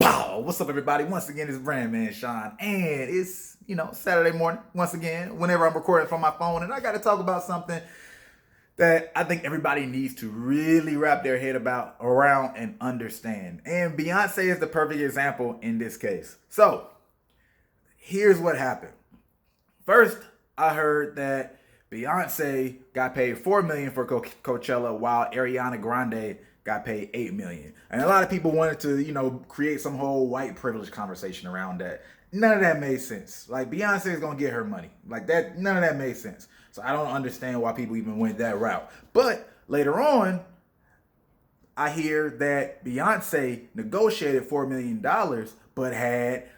Pow! What's up, everybody? Once again, it's Brand Man Sean, and it's Saturday morning once again. Whenever I'm recording from my phone, and I got to talk about something that I think everybody needs to really wrap their head around and understand. And Beyonce is the perfect example in this case. So here's what happened. First, I heard that Beyonce got paid $4 million for Coachella, while Ariana Grande got paid $8 million. And a lot of people wanted to, create some whole white privilege conversation around that. None of that made sense. Like, Beyonce is gonna get her money. Like that, none of that made sense. So I don't understand why people even went that route. But later on, I hear that Beyonce negotiated $4 million, but had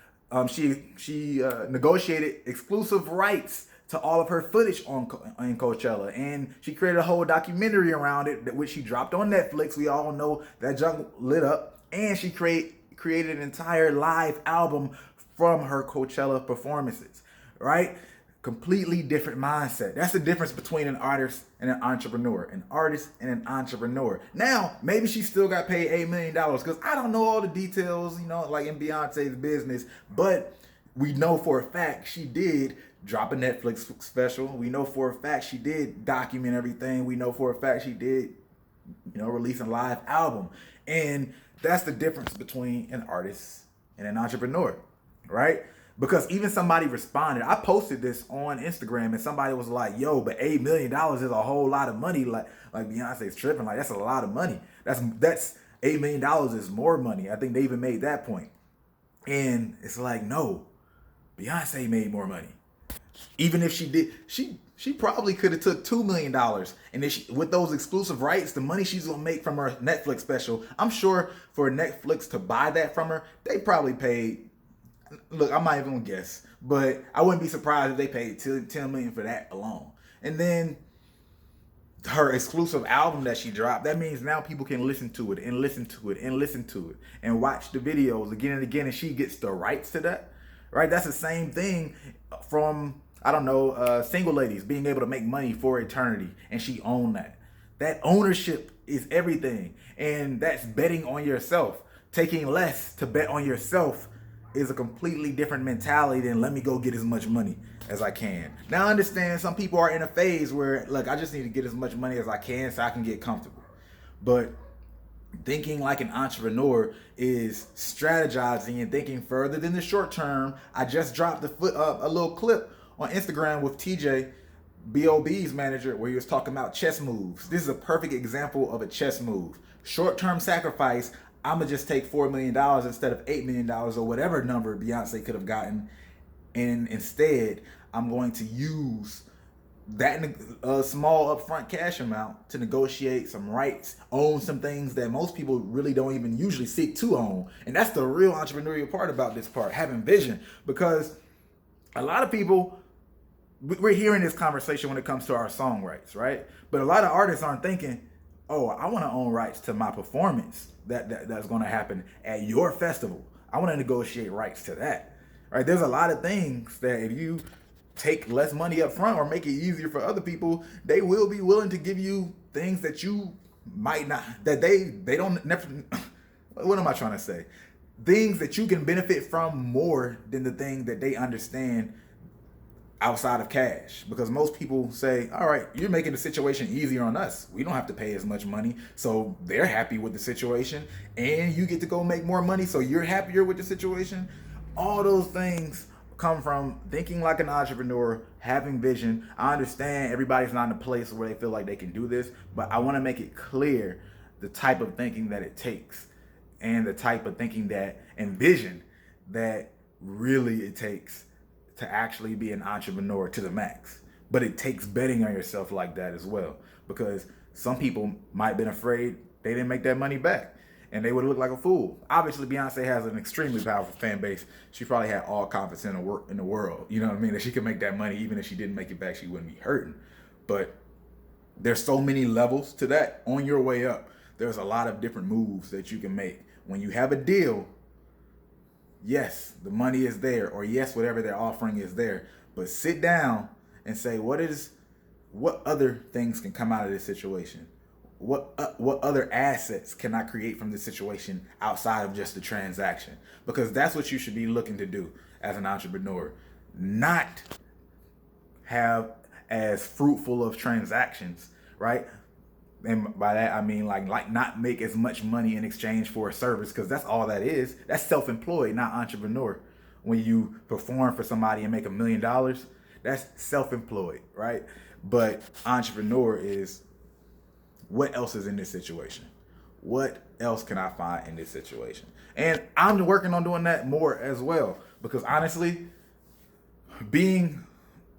she negotiated exclusive rights to all of her footage on Coachella, and she created a whole documentary around it, which she dropped on Netflix. We all know that junk lit up, and she created an entire live album from her Coachella performances. Right? Completely different mindset. That's the difference between an artist and an entrepreneur. An artist and an entrepreneur. Now, maybe she still got paid $8 million, because I don't know all the details, like in Beyonce's business, but we know for a fact she did drop a Netflix special. We know for a fact she did document everything. We know for a fact she did, release a live album. And that's the difference between an artist and an entrepreneur, right? Because even somebody responded. I posted this on Instagram, and somebody was like, "Yo, but $8 million is a whole lot of money. Like Beyonce's tripping. Like, that's a lot of money. That's $8 million is more money." I think they even made that point. And it's like, no, Beyonce made more money. Even if she did, she probably could have took $2 million, and then with those exclusive rights, the money she's gonna make from her Netflix special, I'm sure for Netflix to buy that from her, they probably paid. Look, I'm not even gonna guess, but I wouldn't be surprised if they paid $10 million for that alone. And then her exclusive album that she dropped, that means now people can listen to it and listen to it and listen to it and watch the videos again and again, and she gets the rights to that. Right? That's the same thing from, I don't know, single ladies being able to make money for eternity, and she owned that. That ownership is everything, and that's betting on yourself. Taking less to bet on yourself is a completely different mentality than let me go get as much money as I can. Now I understand some people are in a phase where, look, I just need to get as much money as I can so I can get comfortable. But thinking like an entrepreneur is strategizing and thinking further than the short term. I just dropped a little clip on Instagram with TJ, BOB's manager, where he was talking about chess moves. This is a perfect example of a chess move. Short-term sacrifice. I'm gonna just take $4 million instead of $8 million, or whatever number Beyonce could have gotten, and instead I'm going to use that small upfront cash amount to negotiate some rights, own some things that most people really don't even usually seek to own. And that's the real entrepreneurial part about this part, having vision. Because a lot of people, we're hearing this conversation when it comes to our song rights, right? But a lot of artists aren't thinking, oh, I want to own rights to my performance that's going to happen at your festival. I want to negotiate rights to that, right? There's a lot of things that if you take less money up front or make it easier for other people, they will be willing to give you things that you might not, that they don't never. What am I trying to say? Things that you can benefit from more than the thing that they understand outside of cash. Because most people say, all right, you're making the situation easier on us, we don't have to pay as much money, so they're happy with the situation, and you get to go make more money, so you're happier with the situation. All those things come from thinking like an entrepreneur, having vision. I understand everybody's not in a place where they feel like they can do this, but I want to make it clear the type of thinking that it takes, and the type of thinking that, and vision that really it takes to actually be an entrepreneur to the max. But it takes betting on yourself like that as well, because some people might have been afraid they didn't make that money back, and they would look like a fool. Obviously, Beyonce has an extremely powerful fan base. She probably had all confidence in the world. You know what I mean? That she could make that money, even if she didn't make it back, she wouldn't be hurting. But there's so many levels to that. On your way up, there's a lot of different moves that you can make. When you have a deal, yes, the money is there, or yes, whatever they're offering is there. But sit down and say, what other things can come out of this situation? what other assets can I create from this situation outside of just the transaction? Because that's what you should be looking to do as an entrepreneur. Not have as fruitful of transactions, right? And by that I mean like not make as much money in exchange for a service, because that's all that is. That's self-employed, not entrepreneur. When you perform for somebody and make $1 million, that's self-employed, right? But entrepreneur is, what else is in this situation? What else can I find in this situation? And I'm working on doing that more as well, because honestly, being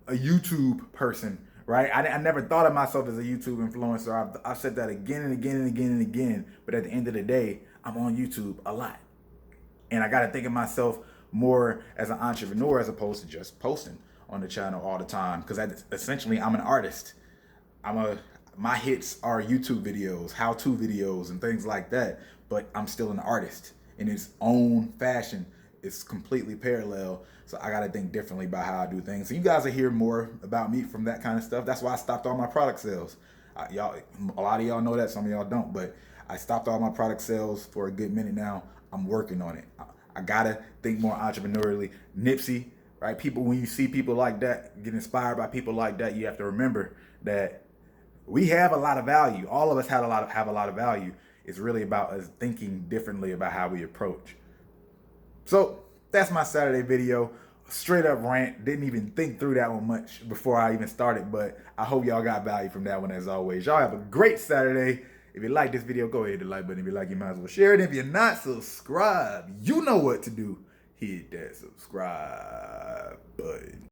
a YouTube person, right? I never thought of myself as a YouTube influencer. I've said that again and again and again and again. But at the end of the day, I'm on YouTube a lot. And I got to think of myself more as an entrepreneur as opposed to just posting on the channel all the time. Because essentially, I'm an artist. My hits are YouTube videos, how-to videos, and things like that. But I'm still an artist in its own fashion. It's completely parallel. So I got to think differently about how I do things. So you guys will hear more about me from that kind of stuff. That's why I stopped all my product sales. A lot of y'all know that, some of y'all don't, but I stopped all my product sales for a good minute now. I'm working on it. I got to think more entrepreneurially. Nipsey, right? People, when you see people like that, get inspired by people like that, you have to remember that we have a lot of value. All of us have a lot of value. It's really about us thinking differently about how we approach. So that's my Saturday video. Straight up rant. Didn't even think through that one much before I even started, but I hope y'all got value from that one as always. Y'all have a great Saturday. If you like this video, go ahead and hit the like button. If you like, you might as well share it. If you're not subscribed, you know what to do. Hit that subscribe button.